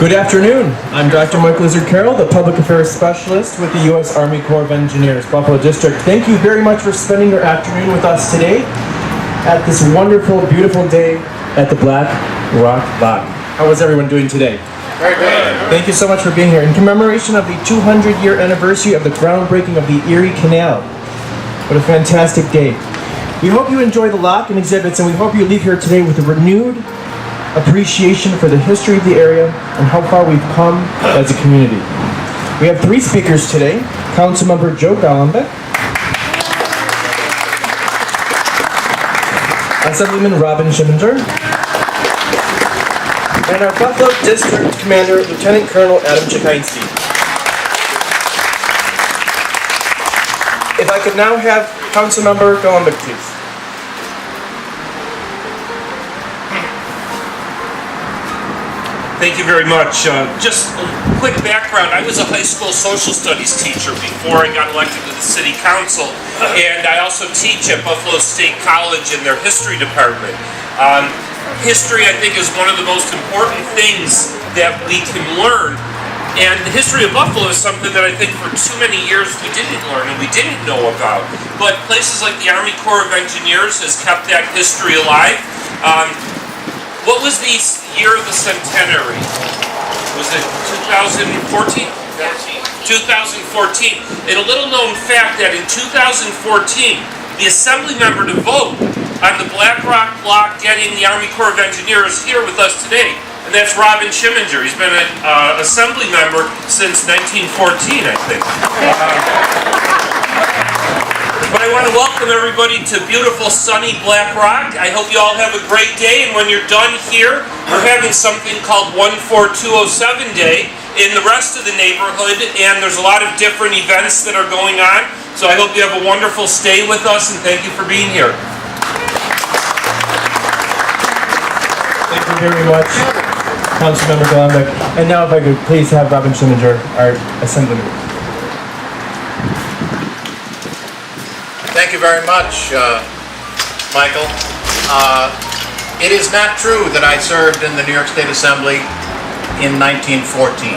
Good afternoon. I'm Dr. Michael Izzard Carroll, the Public Affairs Specialist with the U.S. Army Corps of Engineers, Buffalo District. Thank you very much for spending your afternoon with us today at this wonderful, beautiful day at the Black Rock Lock. How is everyone doing today? Very good. Thank you so much for being here. In commemoration of the 200-year anniversary of the groundbreaking of the Erie Canal. What a fantastic day. We hope you enjoy the lock and exhibits, and we hope you leave here today with a renewed appreciation for the history of the area and how far we've come as a community. We have three speakers today. Councilmember Joe Golombek, Assemblyman Robin Schimminger, and our Buffalo District Commander, Lieutenant Colonel Adam Chikainski. If I could now have Councilmember Golombek, please. Thank you very much. Just a quick background. I was a high school social studies teacher before I got elected to the city council, and I also teach at Buffalo State College in their history department. History, I think, is one of the most important things that we can learn, and the history of Buffalo is something that I think for too many years we didn't learn and we didn't know about. But places like the Army Corps of Engineers has kept that history alive. What was the year of the centenary? Was it 2014? 2014. And a little known fact that in 2014, the assembly member to vote on the Black Rock Lock getting the Army Corps of Engineers here with us today, and that's Robin Schimminger. He's been an assembly member since 1914, I think. But I want to welcome everybody to beautiful sunny Black Rock. I hope you all have a great day, and when you're done here, we're having something called 14207 Day in the rest of the neighborhood, and there's a lot of different events that are going on. So I hope you have a wonderful stay with us, and thank you for being here. Thank you very much, Councilmember Golombek. And now if I could please have Robin Schimminger, our Assemblyman. Thank you very much, Michael. It is not true that I served in the New York State Assembly in 1914.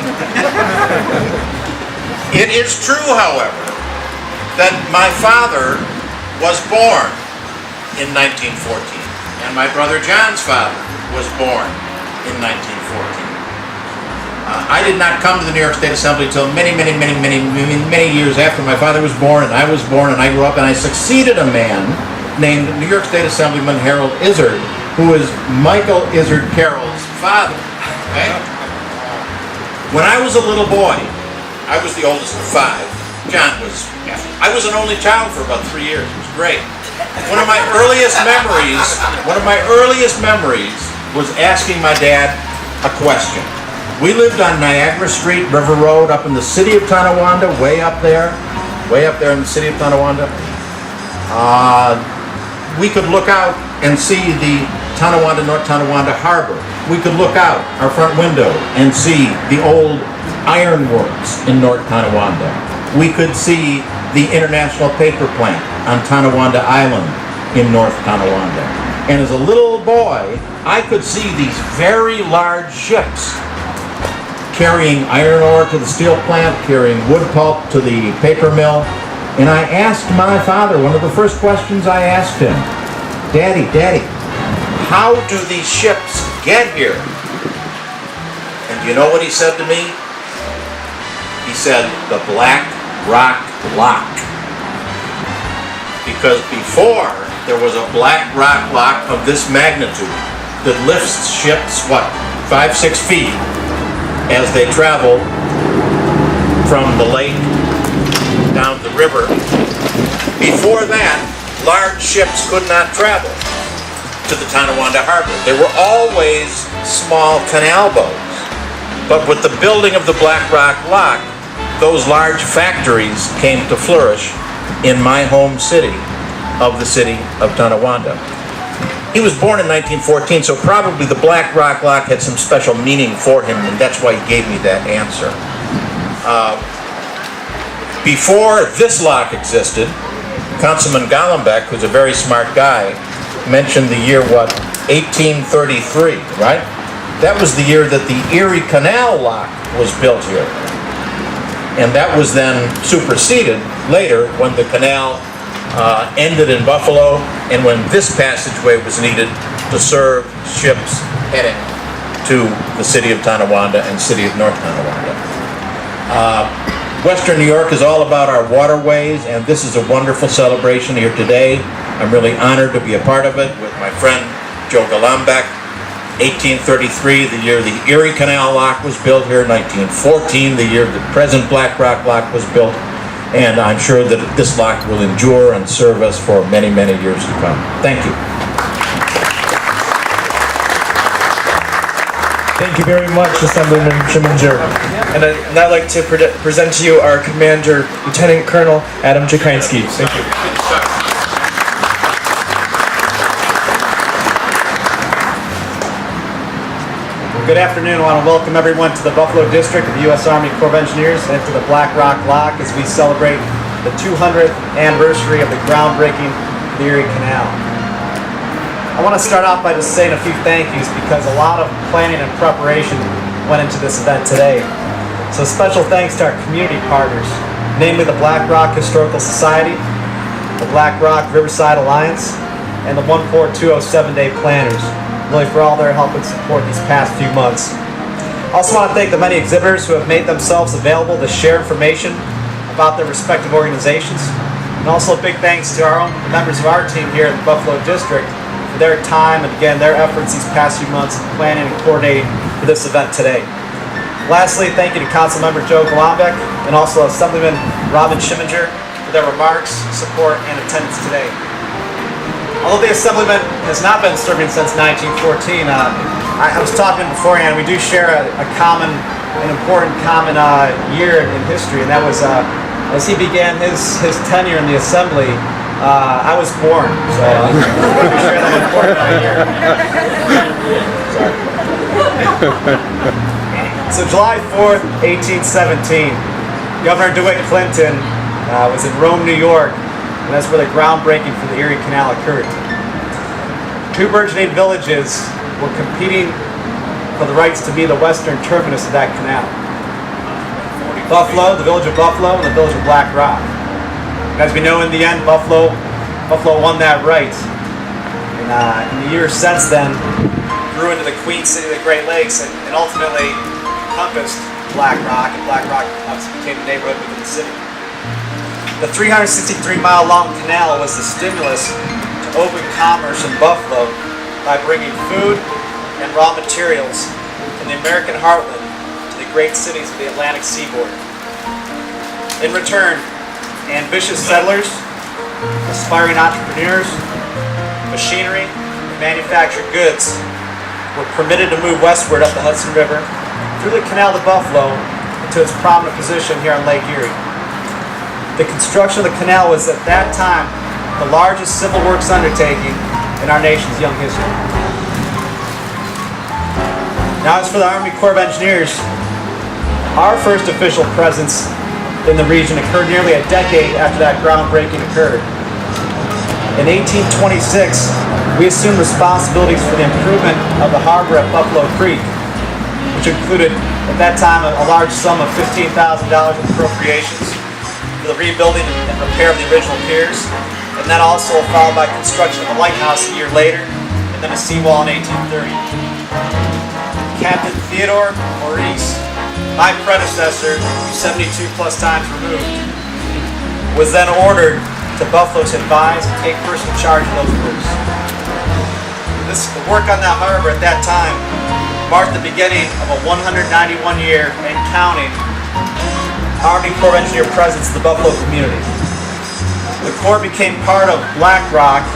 It is true, however, that my father was born in 1914, and my brother John's father was born in 1914. I did not come to the New York State Assembly until many years after my father was born, and I was born, and I grew up, and I succeeded a man named New York State Assemblyman Harold Izzard, who is Michael Izzard Carroll's father. Okay? When I was a little boy, I was the oldest of five. John was, I was an only child for about 3 years. It was great. One of my earliest memories was asking my dad a question. We lived on Niagara Street, River Road, up in the city of Tonawanda, way up there in the city of Tonawanda. We could look out and see the North Tonawanda Harbor. We could look out our front window and see the old ironworks in North Tonawanda. We could see the International Paper Plant on Tonawanda Island in North Tonawanda. And as a little boy, I could see these very large ships carrying iron ore to the steel plant, carrying wood pulp to the paper mill. And I asked my father, one of the first questions I asked him, Daddy, how do these ships get here? And do you know what he said to me? He said, the Black Rock Lock. Because before, there was a Black Rock Lock of this magnitude that lifts ships, 5-6 feet, as they travel from the lake down the river. Before that, large ships could not travel to the Tonawanda Harbor. There were always small canal boats. But with the building of the Black Rock Lock, those large factories came to flourish in my home city of the city of Tonawanda. He was born in 1914, so probably the Black Rock Lock had some special meaning for him, and that's why he gave me that answer. Before this lock existed, Councilman Golombek, who's a very smart guy, mentioned the year, 1833, right? That was the year that the Erie Canal lock was built here. And that was then superseded later when the canal ended in Buffalo and when this passageway was needed to serve ships heading to the city of Tonawanda and city of North Tonawanda. Western New York is all about our waterways, and this is a wonderful celebration here today. I'm really honored to be a part of it with my friend Joe Golombek. 1833, the year the Erie Canal lock was built here. 1914, the year the present Black Rock lock was built. And I'm sure that this lock will endure and serve us for many, many years to come. Thank you. Thank you very much, Assemblyman Schimminger. And I'd like to present to you our Commander, Lieutenant Colonel Adam Chikansky. Thank you. Good afternoon. I want to welcome everyone to the Buffalo District of the U.S. Army Corps of Engineers and to the Black Rock Lock as we celebrate the 200th anniversary of the groundbreaking of the Erie Canal. I want to start off by just saying a few thank yous because a lot of planning and preparation went into this event today. So special thanks to our community partners, namely the Black Rock Historical Society, the Black Rock Riverside Alliance, and the 14207-day planners, really for all their help and support these past few months. I also want to thank the many exhibitors who have made themselves available to share information about their respective organizations, and also a big thanks to our own members of our team here in the Buffalo District for their time and again their efforts these past few months in planning and coordinating for this event today. Lastly, thank you to Councilmember Joe Golombek and also Assemblyman Robin Schimminger for their remarks, support, and attendance today. Although the Assemblyman has not been serving since 1914, I was talking beforehand, we do share an important common year in history, and that was as he began his tenure in the Assembly, I was born, so we share that important year. So July 4th, 1817, Governor DeWitt Clinton was in Rome, New York, and that's where the groundbreaking for the Erie Canal occurred. Two burgeoning villages were competing for the rights to be the western terminus of that canal. Buffalo, the village of Buffalo, and the village of Black Rock. And as we know, in the end, Buffalo won that right. And in the years since then, grew into the Queen City of the Great Lakes and ultimately encompassed Black Rock, and Black Rock obviously became a neighborhood within the city. The 363-mile-long canal was the stimulus to open commerce in Buffalo by bringing food and raw materials from the American heartland to the great cities of the Atlantic seaboard. In return, ambitious settlers, aspiring entrepreneurs, machinery, and manufactured goods were permitted to move westward up the Hudson River through the Canal to Buffalo into its prominent position here on Lake Erie. The construction of the canal was at that time the largest civil works undertaking in our nation's young history. Now, as for the Army Corps of Engineers, our first official presence in the region occurred nearly a decade after that groundbreaking occurred. In 1826, we assumed responsibilities for the improvement of the harbor at Buffalo Creek, which included, at that time, a large sum of $15,000 in appropriations for the rebuilding and repair of the original piers, and then also followed by construction of a lighthouse a year later, and then a seawall in 1830. Captain Theodore Maurice, my predecessor, 72 plus times removed, was then ordered to Buffalo to advise and take personal charge of those works. The work on that harbor at that time marked the beginning of a 191-year and counting Army Corps of Engineer presence in the Buffalo community. The Corps became part of Black Rock